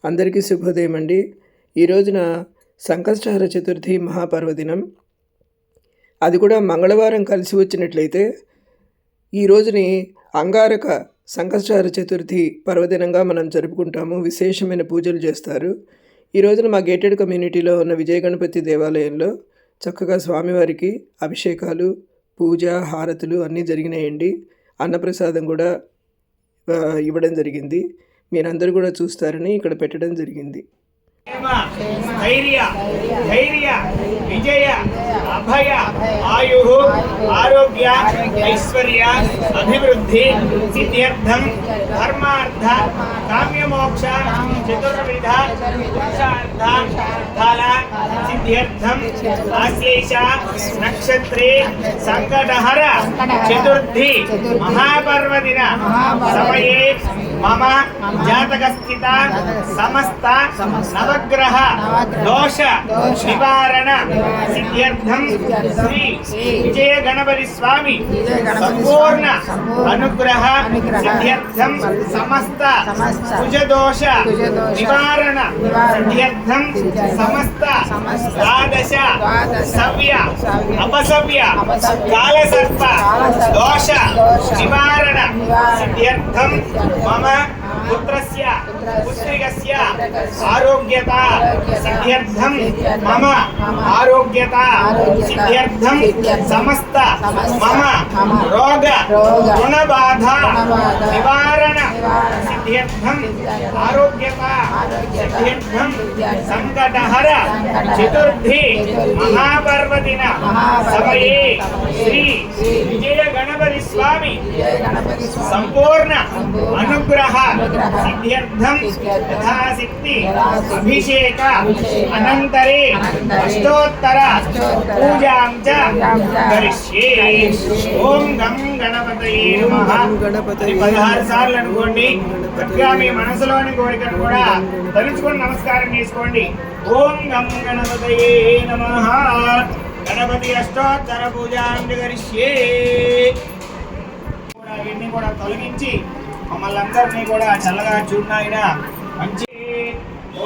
అందరికీ శుభోదయం అండి. ఈ రోజున సంకష్టహర చతుర్థి మహాపర్వదినం. అది కూడా మంగళవారం కలిసి వచ్చినట్లయితే ఈ రోజుని అంగారక సంకష్టహర చతుర్థి పర్వదినంగా మనం జరుపుకుంటాము. విశేషమైన పూజలు చేస్తారు. ఈ రోజున మా గేటెడ్ కమ్యూనిటీలో ఉన్న విజయ గణపతి దేవాలయంలో చక్కగా స్వామివారికి అభిషేకాలు, పూజ, హారతులు అన్నీ జరిగినాయండి. అన్నప్రసాదం కూడా ఇవ్వడం జరిగింది. మీరందరూ కూడా చూస్తారని ఇక్కడ పెట్టడం జరిగింది. ధైర్య ధైర్య విజయ అభయ ఆయు ఆరోగ్య ఐశ్వర్య అభివృద్ధి సిద్ధ్యర్థం ధర్మార్థ కామ్యమోక్ష చతుర్విధ పురుషార్థ ఫల సిద్ధ్యర్థం ఆశ్లేష నక్షత్రే సంకటహర చతుర్థి మహాపర్వదిన సమయే మమ జాతకస్థిత సమస్త నవగ్రహ దోష నివారణ సిద్ధ్యర్థం శ్రీ విజయ గణపతి స్వామి సంపూర్ణ అనుగ్రహ సిద్ధ్యర్థం సమస్త కుజదోష నివారణ సిద్ధ్యర్థం సమస్త ద్వాదశ సవ్య అపసవ్య కాలసర్ప దోష నివారణ సిద్ధ్యర్థం మమ పుత్రస్య పుత్రికస్య ఆరోగ్యత సిద్ధ్యర్థం మమ ఆరోగ్యత సిద్ధ్యర్థం సమస్త మమ రోగ రుణబాధ నివారణ సిద్ధ్యర్థం ఆరోగ్యత సిద్ధ్యర్థం సంకటహర చతుర్థి మహాపర్వదిన సమయే శ్రీ విజయ గణపతి స్వామి సంపూర్ణ అనుగ్రహ సిద్ధ్యర్థం యథాశక్తి అభిషేక అనంతరే అష్టోత్తర పూజాం చ కరిష్యే. ఓం గం గణపతయే నమః 16 సార్లు అనుకోండి. చక్కగా మీ మనసులోని కోరికను కూడా తలుచుకొని నమస్కారం చేసుకోండి. ఓం గం గణపతయే నమః. గణపతి అష్టోత్తర పూజాం చ కరిష్యే. ఇవన్నీ కూడా తొలగించి మమ్మల్ని అందరినీ కూడా చల్లగా చూడాయినా మంచి.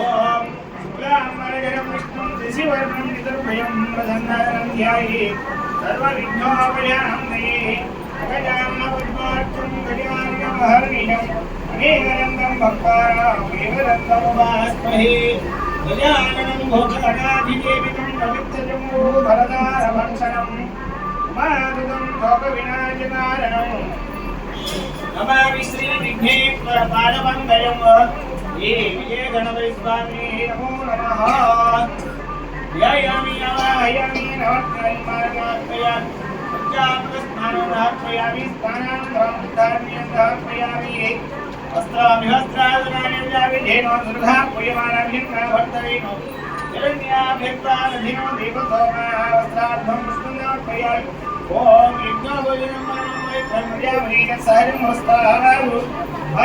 ఓం శుక్లాంబరధరం విష్ణుం శశివర్ణం చతుర్భుజం ప్రసన్నవదనం ధ్యాయే సర్వవిఘ్నోపశాంతయే. అగజానన పద్మార్కం గజాననమహర్నిశం అనేకదంతం భక్తానాం ఏకదంతముపాస్మహే. గజాననం భూతగణాధిదేవితం పవిత్రజంబూ భరతారభక్షణం ఉమాదుతం శోకవినాశకారణం నమామి శ్రీ విఘ్నేశ్వర పాదపంకజం. ఏ విజయ గణపతి స్వామి నమో నమః. ధ్యాయామి ఆవాహయామి నవగ్రహమార్గాత్మయా పంచామృతస్నానోదాత్మయామి స్థానాంతరాత్మయామి వస్త్రామివస్త్రాదునాని విజావిధేనో దుర్గాపూయమానభిర్వర్తవేనో జగన్యాభిర్వానధినో దీపసోమా వస్త్రార్థం పుష్పంగాత్మయామి. ఓం యజ్ఞోపజనం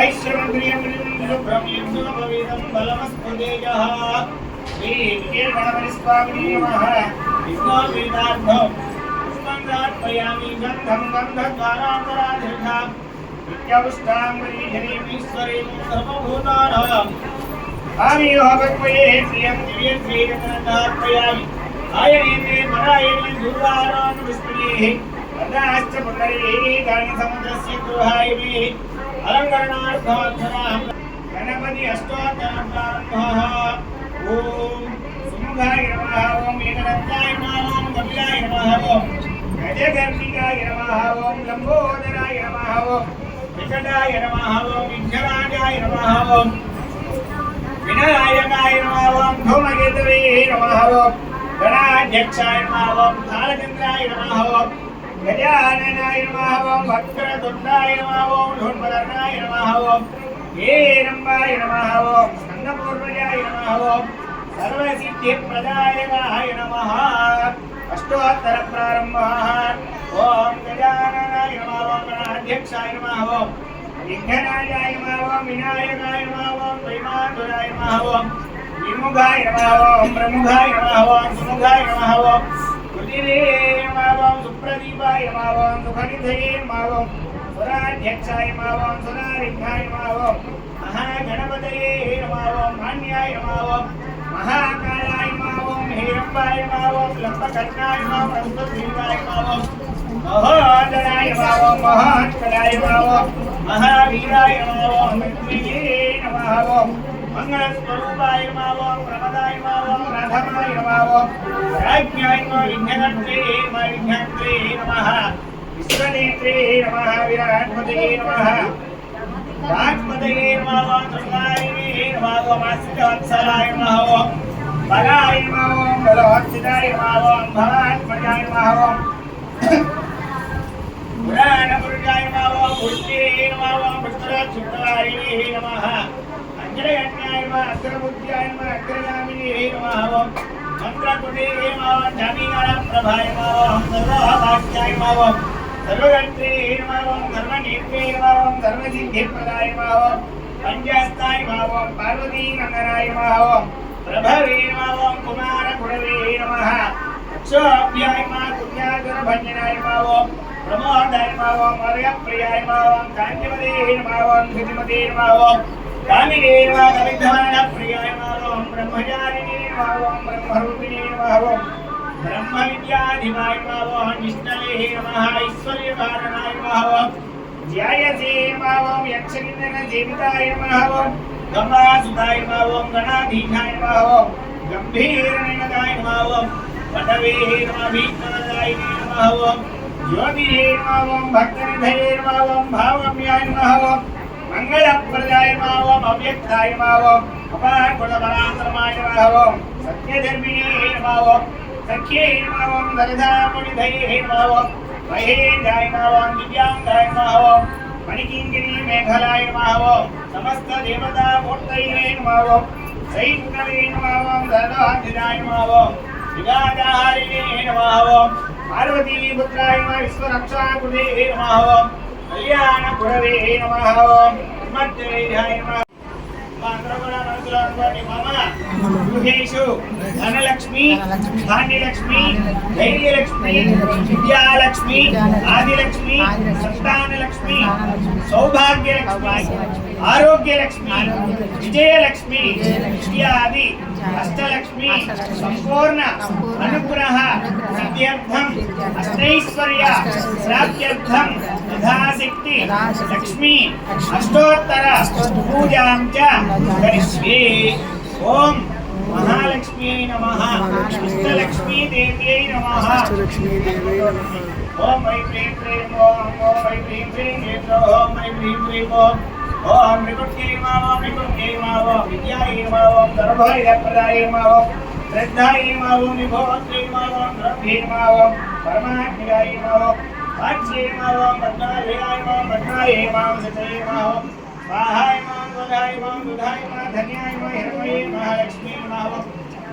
ఐశ్వర్యం బలమస్పదేజః. శ్రీ విజయ గణపతి స్వామి నమః. విఘ్నోపేతార్థం పుష్పంగాత్మయామి గంధం గంధద్వారాంతరాధిర్ఘాం నిత్యపుష్టాంబరీషణీమీశ్వరీం సర్వభూతానాం ఆమియోగత్వయే శ్రియం దివ్య శ్రీరత్నార్పయామి. ఆయనే పరాయణే దుర్వారాన్ విష్ణుయే అదాశ్చ పుండరీ గాని సముద్రస్య గృహాయమే అలంకరణార్థమక్షరాం. గణపతి అష్టోత్తర ప్రారంభః. ఓం సుముఖాయ నమః. ఓం ఏకదంతాయ నమః. ఓం కపిలాయ నమః. ఓం గజకర్ణికాయ నమః. ఓం లంబోదరాయ నమః. ఓం వికటాయ నమః. ఓం విఘ్నరాజాయ నమః. ఓం వినాయకాయ నమః. ఓం ధూమకేతవే నమః. ఓం గణాధ్యక్షాయ నమః. ఓం కాలచంద్రాయ నమః. ఓం గజాననాయ నమః. ఓం వక్రతుండాయ నమః. ఓం ధూర్మకర్ణాయ నమః. ఓం ఏరంబాయ నమః. ఓం స్కందపూర్వజాయ నమః. ఓం సర్వసిద్ధిప్రదాయకాయ నమః. అష్టోత్తర ప్రారంభః. ఓం గజాననాయ నమః. ఓం గణాధ్యక్షాయ నమః. ఓం విఘ్నరాజాయ నమః. ఓం వినాయకాయ నమః. ఓం వైమాతురాయ నమః. ఓం విముఖాయ నమః. ఓం ప్రముఖాయ నమః. ఓం సుముఖాయ నమః. ఓం కృతిరే నమః. ఓం సుప్రదీపాయ నమః. ఓం సుఖనిధయే నమః. ఓం సురాధ్యక్షాయ నమః. ఓం సురారిఘ్నాయ నమః. ఓం మహాగణపతయే నమః. ఓం ब्रह्मण्याय नमः महाकालाय नमः हेरंबाय नमः लंबकर्णाय नमः अस्तुतीवाय नमः महोदराय नमः महात्कलाय नमः महावीराय नमः मृत्युंजये नमः मंगलस्वरूपाय नमः प्रमदाय नमः राधमाय नमः राज्ञाय नमः विघ्नहर्त्रे नमः विश्वनेत्रे नमः विराट्पतये नमः राजपतये नमः तुंगारिणे नमः वासिकवत्सलाय नमः बलाय नमः बलवत्सिताय नमः भवात्मजाय नमः पुराणपुरुषाय नमः पुष्टे नमः पुष्करक्षिप्तवारिणे नमः अंजलयज्ञाय नमः अग्रबुद्ध्याय नमः अग्रगामिने नमः मंत्रकुटे नमः जामीनाप्रभाय नमः सर्वभाग्याय नमः सर्वगन्त्रे नमः धर्मनेत्रे नमः धर्मसिद्धिप्रदाय नमः पंचहस्ताय नमः पार्वतीनन्दनाय नमः प्रभवे नमः कुमारगुणवे नमः अक्षोभ्याय नमः पुण्याधरभञ्जनाय नमः प्रमोदाय नमः मर्यप्रियाय नमः काञ्चीमते नमः धृतिमते नमः कामिने नमः कविधवनप्रियाय नमः ब्रह्मचारिणे नमः ब्रह्मरूपिणे नमः ब्रह्मविद्याधिपाय नमः निष्ठले नमः ऐश्वर्यकारणाय नमः ध्यायसे नमः यक्षकिन्नरसेविताय नमः गम्भासुताय नमः गणाधीशाय नमः गम्भीरनिनदाय नमः पटवे नमः भीष्मदाय नमः ज्योतिहे नमः भक्तनिधये नमः भावम्याय नमः मंगलप्रदाय नमः अव्यक्ताय नमः अपारकुलबलान्तरमाय नमः सत्यधर्मिणे नमः सख्ये नमः दरदामुनिधये नमः महेन्द्राय नमः दिव्यांगाय नमः मणिकिङ्किणी मेघलाय नमः समस्त देवता मूर्तये नमः सैन्धवे नमः दरदाधिदाय नमः विगाधारिणे नमः पार्वती पुत्राय नमः विश्वरक्षाकुटे नमः कल्याणगुरवे नमः मध्यवेधाय नमः गृहेषु धनलक्ष्मी धान्यलक्ष्मी धैर्यलक्ष्मी विद्यालक्ष्मी आदिलक्ष्मी संतानलक्ष्मी सौभाग्यलक्ष्मी आरोग्यलक्ष्मी विजयलक्ष्मी इत्यादि अष्टलक्ष्मी संपूर्ण अनुग्रह सिद्ध्यर्थम अष्टैश्वर्य प्राप्त्यर्थम यथाशक्ति लक्ष्मी अष्टोत्तर पूजां च करिष्ये। ओम महालक्ष्मी नमः अष्टलक्ष्मी देव्यै नमः ओम ऐं क्लीं क्लीं ओम ऐं क्लीं क्लीं नेत्रो ओम ऐं क्लीं क्लीं ओम मृगुट्यै नमः विद्यायै नमः सर्वभयप्रदायै नमः श्रद्धायै नमः विभोत्यै नमः द्रव्ये नमः परमात्मयाय नमः वाच्ये नमः पद्मालयाय नमः पद्मायै नमः सचये नमः स्वाहाय नमः वधाय नमः दुधाय नमः धन्याय नमः हिरण्मये नमः लक्ष्मी नमः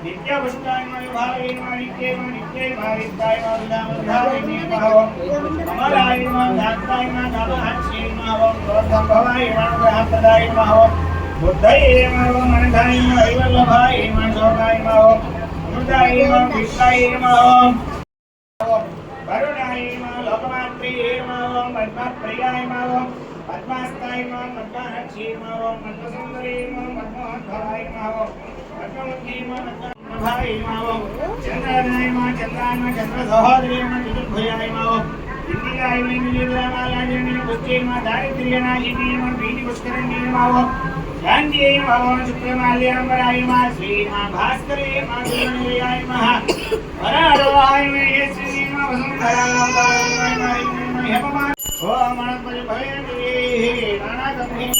नित्यपुष्टाय नमः भावे नमः नित्ये नमः वित्ताय नमः दुधाय नमः अमराय नमः दाताय नमः दामहर्षे नमः भवाय नमः ग्रहप्रदाय नमः बुद्धये नमः मनधाय नमः वल्लभाय नमः शोकाय नमः अमृताय नमः विश्वाय नमः वरुणाय नमः लोकमात्रे नमः पद्मप्रियाय नमः पद्मास्ताय नमः पद्महर्षे नमः पद्मसुन्दरे नमः पद्मोद्भवाय नमः पद्ममुखे नमः पद्मनाभाय नमः चन्द्राय नमः चन्द्राय नमः चन्द्रसहोदरे नमः चतुर्भुजाय नमः इंदिराय नमः इंदिरामालाय नमः पुष्टे नमः दारिद्र्यनाशिनी नमः प्रीतिपुष्करिणी नमः गान्ध्यै नमः शुक्रमाल्याम्बराय नमः श्रीमा भास्करे नमः सुवर्णनिलयाय नमः वरारोहाय नमः श्री नमः वसुन्धराय नमः हेममा ओम अनंतमय भयंकरे नानागम्भीर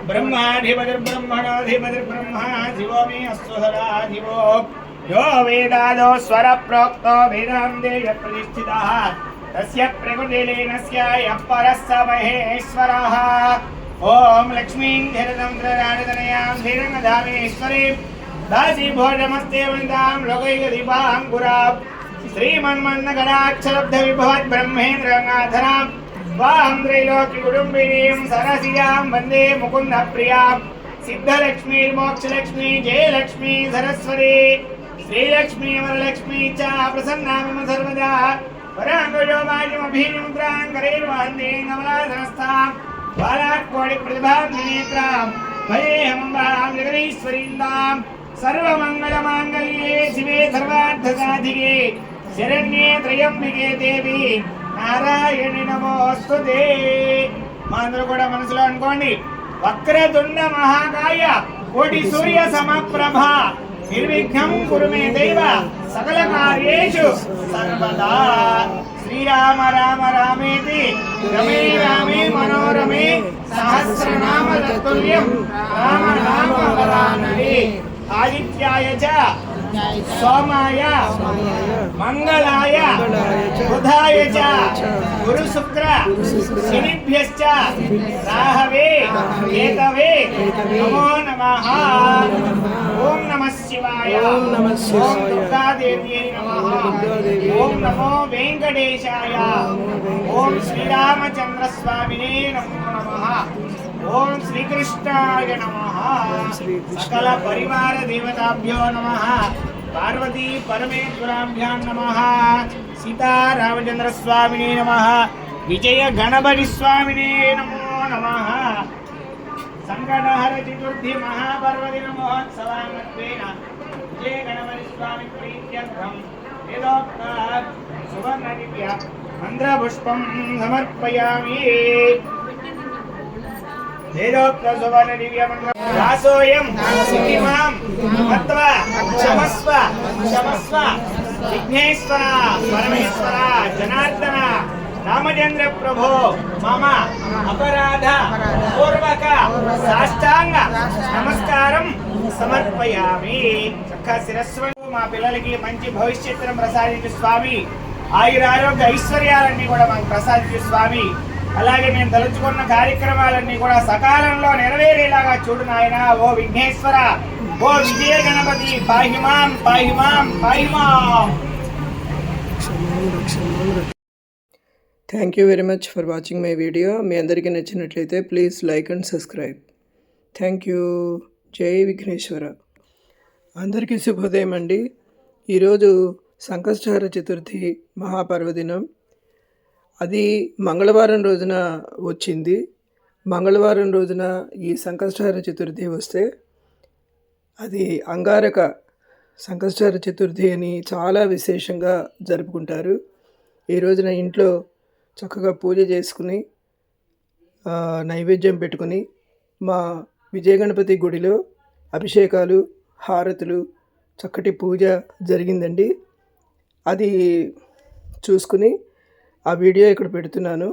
ब्रह्माधिपतिर्ब्रह्मणाधिपतिर्ब्रह्मा जीवो मे अस्तुहरा जीवो यो वेदादो स्वर प्रोक्तो वेदान्ते प्रतिष्ठितः तस्य प्रकृतिलीनस्य यः परः स महेश्वरः ओम लक्ष्मीं धीरतन्त्रराजतनयां धीरङ्गधामेश्वरीं दासी भोजमस्ते वनितां लोकैकदीपाङ्कुरां श्रीमन्मन्नगणाक्षरब्धविभवत् ब्रह्मेन्द्रगङ्गाधरां स्वाहं त्रैलोक्यकुटुम्बिनीं सरसिजां वन्दे मुकुन्दप्रियां सिद्धलक्ष्मी मोक्षलक्ष्मी जयलक्ष्मी सरस्वती श्रीलक्ष्मी वरलक्ष्मी च प्रसन्ना मम सर्वदा वरांगो वाजमभिमुद्रां करैर्वहन्तीं कमलासनस्थां बालाकोटिप्रतिभां भजेऽहं अम्बां जगदीश्वरीं सर्वमङ्गलमाङ्गल्ये शिवे सर्वार्थसाधिके शरण्ये त्र्यम्बिके देवी नारायणि नमोस्तुते మా అందరూ కూడా మనసులో అనుకోండి వక్రతుండ మహాకాయ కోటి సూర్య సమప్రభ నిర్విఘ్నం కురు మే దైవ సకల కార్యేషు సర్వదా శ్రీరామ రామ రామేతి రమే రామే మనోరమే సహస్రనామ తత్తుల్యం రామ నామ వరాననే ఆదిత్యాయ చ सोमाय मंगलाय बुधाय च गुरु शुक्र शनिभ्यश्च राहवे केतवे नमो नमः ओम नमः शिवाय ओम दुर्गा देव्यै नमः ओम नमो वेंकटेशाय ओम श्री रामचंद्र स्वामिने नमो नमः ओम श्री कृष्णाय नमः सकल परिवार देवताभ्यो नमः पार्वती परमेश्वराभ्यां नमः सीता रामचंद्र स्वामिने नमः विजय गणपति स्वामिने नमो नमः संकटहर चतुर्थी महापर्वदिन महोत्सवांगत्वेन विजय गणपति स्वामी प्रीत्यर्थं वेदोक्त सुवर्णदिव्य मन्त्रपुष्पं समर्पयामि वेदोक्त सुवर्ण दिव्य मंत्र दासोयम सिद्धिमां मत्वा क्षमस्व क्षमस्व विघ्नेश्वर परमेश्वर जनार्दन रामचंद्र प्रभो मम अपराध पूर्वक साष्टांग नमस्कारं समर्पयामि చక్కగా శిరస్సు మా పిల్లలకి మంచి భవిష్యత్తును ప్రసాదించు స్వామి ఆయురారోగ్య ఐశ్వర్యాలన్నీ కూడా మాకు ప్రసాదించు స్వామి అలాగే మేము తలుచుకున్న కార్యక్రమాలన్నీ కూడా సకాలంలో నెరవేరేలాగా చూడు నాయన ఓ విఘ్నేశ్వర ఓ విజయ గణపతి పాహిమాం పాహిమాం పాహిమాం. Thank you very much for watching my video. మీ అందరికీ నచ్చినట్లయితే please like and subscribe. Thank you. జై విఘ్నేశ్వర. అందరికీ శుభోదయం అండి. ఈరోజు సంకష్టహర చతుర్థి మహాపర్వదినం. అది మంగళవారం రోజున వచ్చింది. మంగళవారం రోజున ఈ సంకష్టహర చతుర్థి వస్తే అది అంగారక సంకష్టహర చతుర్థి అని చాలా విశేషంగా జరుపుకుంటారు. ఈ రోజున ఇంట్లో చక్కగా పూజ చేసుకుని నైవేద్యం పెట్టుకుని మా విజయ గణపతి గుడిలో అభిషేకాలు హారతులు చక్కటి పూజ జరిగిందండి. అది చూసుకుని ఆ వీడియో ఇక్కడ పెడుతున్నాను.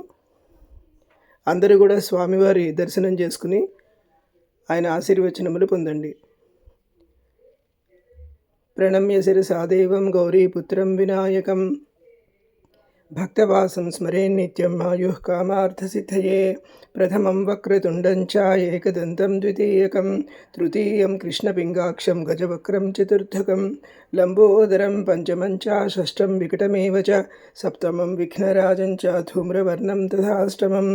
అందరూ కూడా స్వామివారి దర్శనం చేసుకుని ఆయన ఆశీర్వచనములు పొందండి. ప్రణమ్య శిరసా దేవం గౌరీపుత్రం వినాయకం భక్తవాసం స్మరే నిత్యం ఆయుః కామార్థసిద్ధయే. ప్రథమం వక్రతుండం చ ఏకదంతం ద్వితీయకం తృతీయం కృష్ణపింగాక్షం గజవక్రం చతుర్థకం లంబోదరం పంచమం చ షష్టం వికటమేవ చ సప్తమం విఘ్నరాజం చ ధూమ్రవర్ణం తథాష్టమం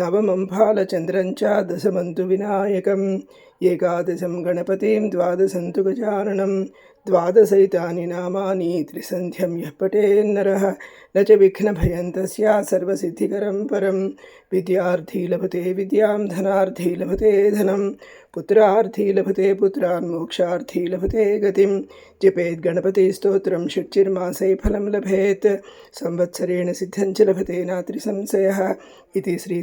నవమం ఫాలచంద్రం చ దశమం తు వినాయకం ఏకాదశం గణపతిం ద్వాదశం తు గజాననం ద్వాదశైతాని నామాని త్రిసంధ్యం యః పఠేన్నరః న చ విఘ్నభయం తస్య సర్వసిద్ధికరం పరం. విద్యార్థీ లభతే విద్యాం ధనార్థీ లభతే ధనం పుత్రార్థీ లభతే పుత్రాన్ మోక్షార్థీ లభతే గతిం. జపేత్ గణపతి స్తోత్రం షట్చిర్మాసై ఫలం లభేత్ సంవత్సరేణ సిద్ధం చ లభతే నాత్రి సంశయః. ఇది శ్రీ